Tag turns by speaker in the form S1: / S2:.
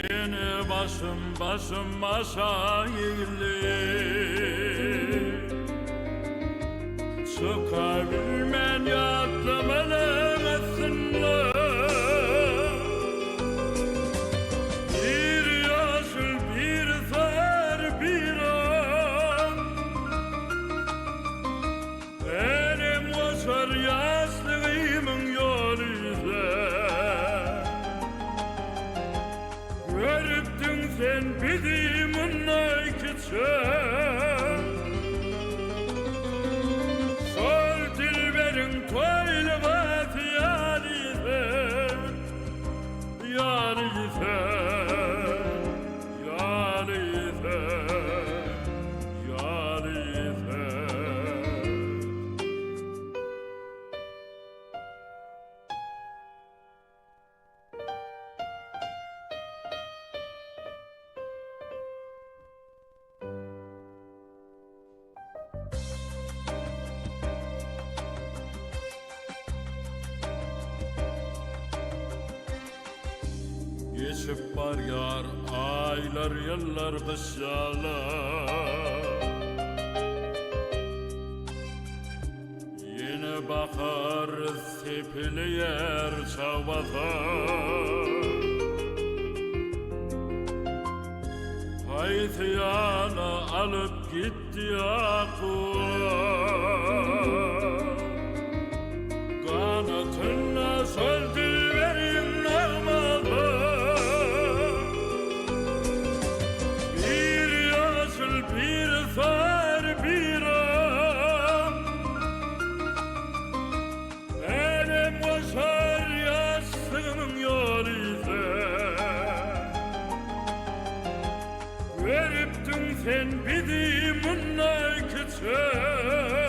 S1: Yine başım aşağı eğilir, çıkabilmen yattım elemezsinler. Bir yaşıl bir zar bir an, benim koşar yaşlığımın yolu izler. Görüptün sen bidimin ay küçük, sol dilberin toyluğat yar ise, yar ise, yar ise, yar ise. Geçip var yar aylar yıllar kışlalar, yine bakar sepiliyer çavatar. Haytiyana alıp gitti akula, kanatına söldü verin ağmalı. Bir zar bir an, benim koşar yaşlığımın yolu izler. Veriptün sen bidimin ay küçük,